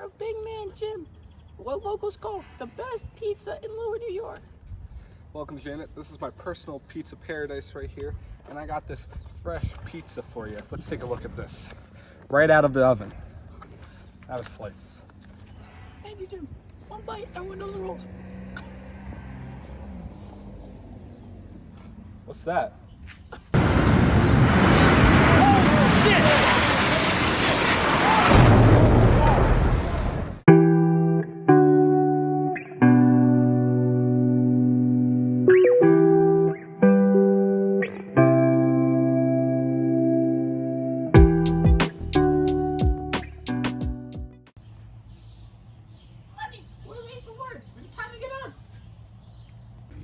owner of Big Man Jim, what locals call the best pizza in Lower New York. Welcome, Janet. This is my personal pizza paradise right here, and I got this fresh pizza for you. Let's take a look at this. Right out of the oven. Have a slice. Thank you, Jim. One bite, everyone knows the rules. What's that?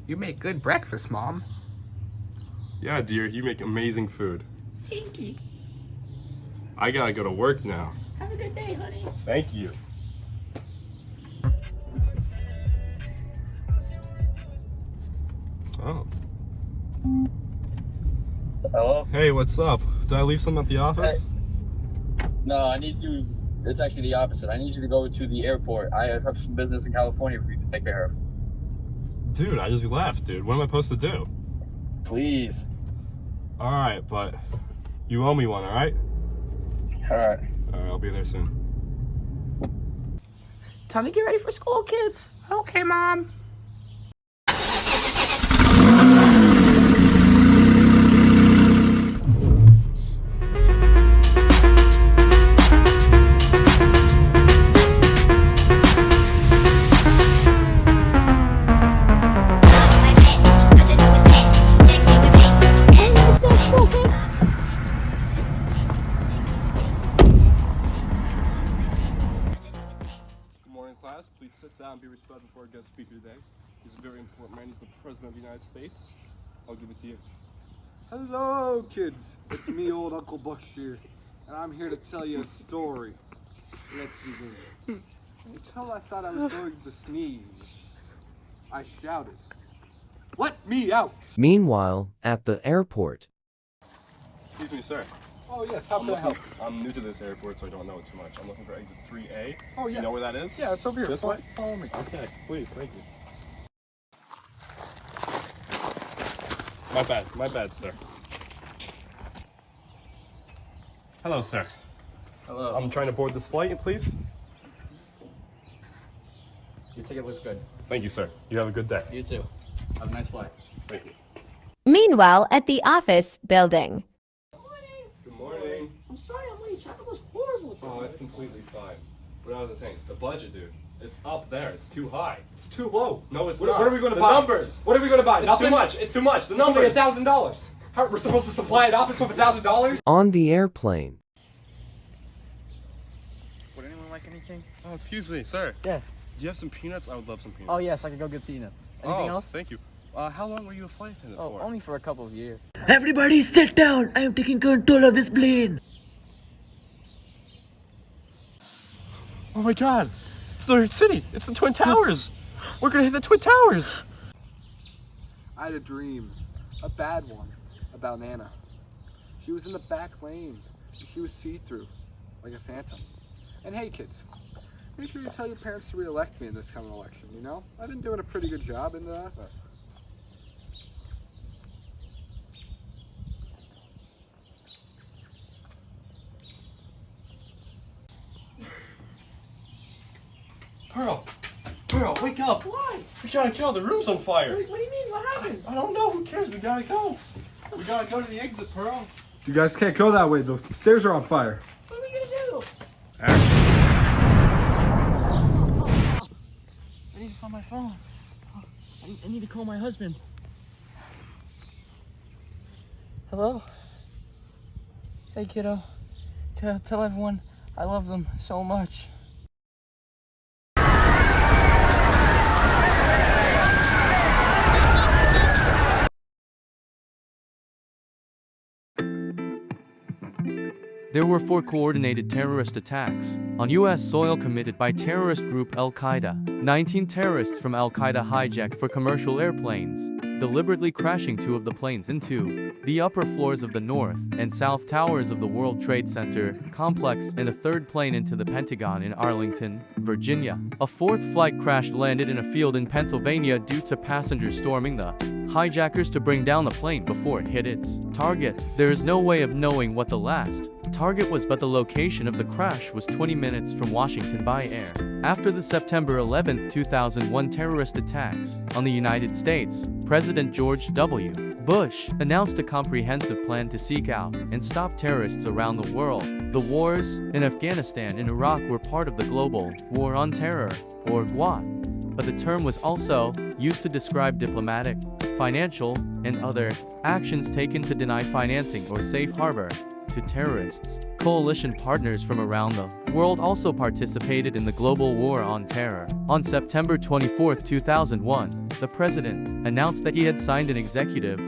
You make good breakfast, Mom. Yeah, dear, you make amazing food. Thank you. I gotta go to work now. Have a good day, honey. Thank you. Oh. Hello? Hey, what's up? Did I leave something at the office? No, I need you. It's actually the opposite. I need you to go to the airport. I have some business in California for you to take care of. Dude, I just left, dude. What am I supposed to do? Please. Alright, but you owe me one, alright? Alright. Alright, I'll be there soon. Time to get ready for school, kids. Okay, Mom. Class, please sit down and be respectful for our guest speaker today. He's a very important man. He's the President of the United States. I'll give it to you. Hello, kids. It's me, old Uncle Bush here, and I'm here to tell you a story. Let's begin. Until I thought I was going to sneeze, I shouted, "Let me out!" Meanwhile, at the airport. Excuse me, sir. Oh yes, how can I help? I'm new to this airport, so I don't know it too much. I'm looking for exit 3A. Oh yeah. Do you know where that is? Yeah, it's over here. This way? Follow me. Okay, please, thank you. My bad, sir. Hello, sir. Hello. I'm trying to board this flight, please. Your ticket looks good. Thank you, sir. You have a good day. You too. Have a nice flight. Thank you. Meanwhile, at the office building. Good morning. I'm sorry I'm late. Traffic was horrible today. Oh, it's completely fine. But I was saying, the budget, dude. It's up there. It's too high. It's too low. No, it's not. What are we going to the buy? numbers. What are we going to buy? It's Nothing? too much. It's too much. The It's only numbers. $1,000. How, we're supposed to supply an office with $1,000? On the airplane. Would anyone like anything? Oh, excuse me, sir. Yes. Do you have some peanuts? I would love some peanuts. Oh, yes, I could go get peanuts. Anything else? Thank you. How long were you a flight attendant Oh, for? only for a couple of years. Everybody sit down. I am taking control of this plane. Oh my god. It's New York City. It's the Twin Towers. We're gonna hit the Twin Towers. I had a dream, a bad one, about Nana. She was in the back lane. She was see-through, like a phantom. And hey kids, make sure you tell your parents to re-elect me in this coming election, you know? I've been doing a pretty good job in that. Pearl, wake up. Why? We gotta go. The room's on fire. What do you mean? What happened? I don't know. Who cares? We gotta go. We gotta go to the exit, Pearl. You guys can't go that way. The stairs are on fire. What are we gonna do? I need to find my phone. I need to call my husband. Hello? Hey, kiddo. Tell everyone I love them so much. There were 4 coordinated terrorist attacks on U.S. soil committed by terrorist group Al-Qaeda. 19 terrorists from Al-Qaeda hijacked 4 commercial airplanes deliberately crashing two of the planes into the upper floors of the North and South Towers of the World Trade Center complex, and a third plane into the Pentagon in Arlington, Virginia. A fourth flight crash landed in a field in Pennsylvania due to passengers storming the hijackers to bring down the plane before it hit its target. There is no way of knowing what the last target was, but the location of the crash was 20 minutes from Washington by air. After the September 11, 2001 terrorist attacks on the United States, President George W. Bush announced a comprehensive plan to seek out and stop terrorists around the world. The wars in Afghanistan and Iraq were part of the global war on terror, or GWAT, but the term was also used to describe diplomatic, financial, and other actions taken to deny financing or safe harbor to terrorists. Coalition partners from around the world also participated in the global war on terror. On September 24, 2001, the president announced that he had signed an executive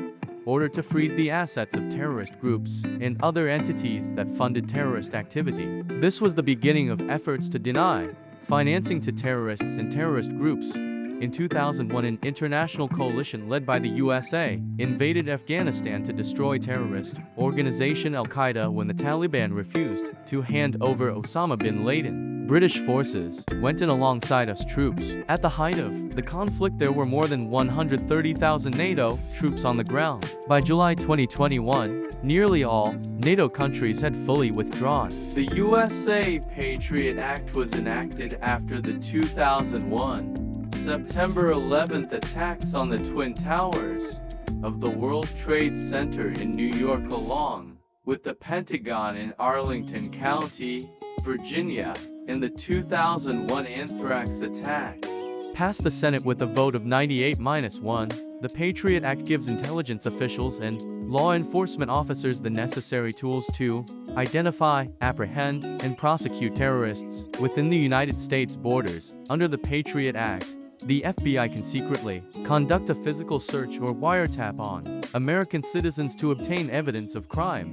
order to freeze the assets of terrorist groups and other entities that funded terrorist activity. This was the beginning of efforts to deny financing to terrorists and terrorist groups. In 2001, an international coalition led by the USA invaded Afghanistan to destroy terrorist organization Al-Qaeda when the Taliban refused to hand over Osama bin Laden. British forces went in alongside US troops. At the height of the conflict, there were more than 130,000 NATO troops on the ground. By July 2021, nearly all NATO countries had fully withdrawn. The USA Patriot Act was enacted after the 2001 September 11th attacks on the Twin Towers of the World Trade Center in New York, along with the Pentagon in Arlington County, Virginia, and the 2001 anthrax attacks. Passed the Senate with a vote of 98-1, the Patriot Act gives intelligence officials and law enforcement officers the necessary tools to identify, apprehend, and prosecute terrorists within the United States borders. Under the Patriot Act, the FBI can secretly conduct a physical search or wiretap on American citizens to obtain evidence of crime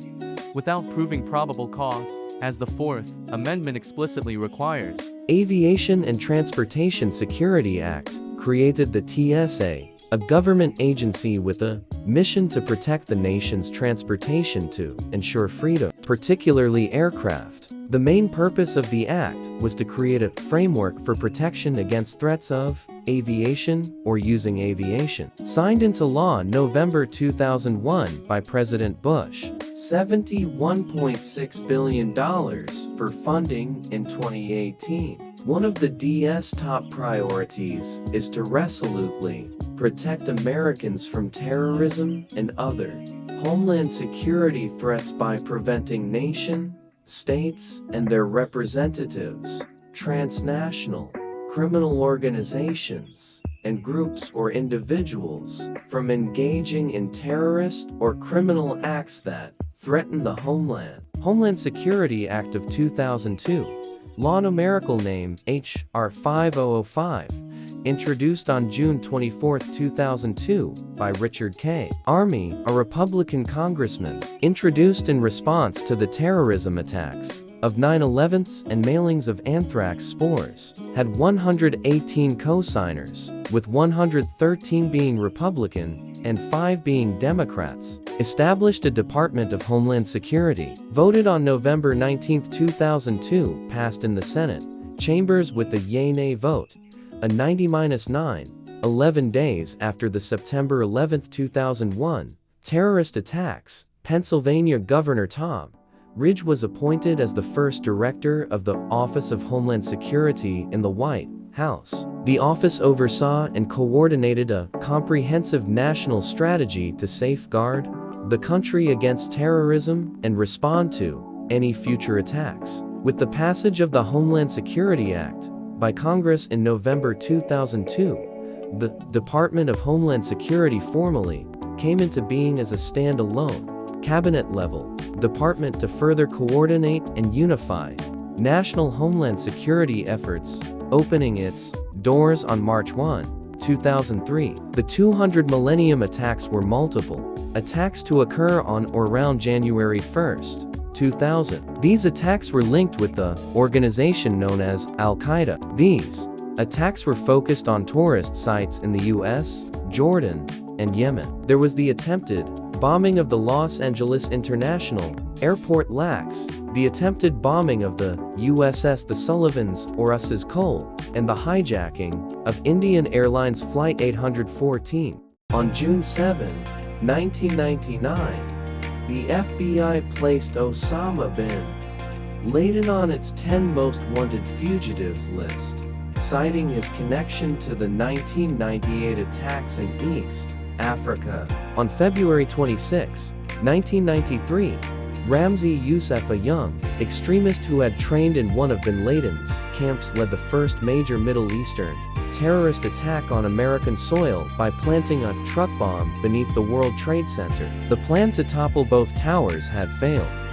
without proving probable cause, as the Fourth Amendment explicitly requires. Aviation and Transportation Security Act created the TSA, a government agency with a mission to protect the nation's transportation to ensure freedom, particularly aircraft. The main purpose of the act was to create a framework for protection against threats of aviation or using aviation. Signed into law in November 2001 by President Bush. $71.6 billion for funding in 2018. One of the DS top priorities is to resolutely protect Americans from terrorism and other homeland security threats by preventing nation, states, and their representatives, transnational, criminal organizations, and groups or individuals from engaging in terrorist or criminal acts that threaten the homeland. Homeland Security Act of 2002, law numerical name H.R. 5005, introduced on June 24, 2002, by Richard K. Army, a Republican congressman, introduced in response to the terrorism attacks of 9/11s and mailings of anthrax spores, had 118 co-signers, with 113 being Republican and 5 being Democrats. Established a Department of Homeland Security. Voted on November 19, 2002, passed in the Senate chambers with a yay-nay vote. A 90-9, 11 days after the September 11, 2001 terrorist attacks, Pennsylvania Governor Tom Ridge was appointed as the first director of the Office of Homeland Security in the White House. The office oversaw and coordinated a comprehensive national strategy to safeguard the country against terrorism and respond to any future attacks. With the passage of the Homeland Security Act by Congress in November 2002, the Department of Homeland Security formally came into being as a standalone, cabinet-level department to further coordinate and unify national homeland security efforts, opening its doors on March 1, 2003. The 200 Millennium attacks were multiple attacks to occur on or around January 1, 2000. These attacks were linked with the organization known as Al-Qaeda. These attacks were focused on tourist sites in the US, Jordan, and Yemen. There was the attempted bombing of the Los Angeles International Airport LAX, the attempted bombing of the USS the Sullivans or USS Cole, and the hijacking of Indian Airlines Flight 814. On June 7, 1999, the FBI placed Osama bin Laden on its 10 most wanted fugitives list, citing his connection to the 1998 attacks in East Africa. On February 26, 1993, Ramzi Youssef, a young extremist who had trained in one of bin Laden's camps, led the first major Middle Eastern terrorist attack on American soil by planting a truck bomb beneath the World Trade Center. The plan to topple both towers had failed.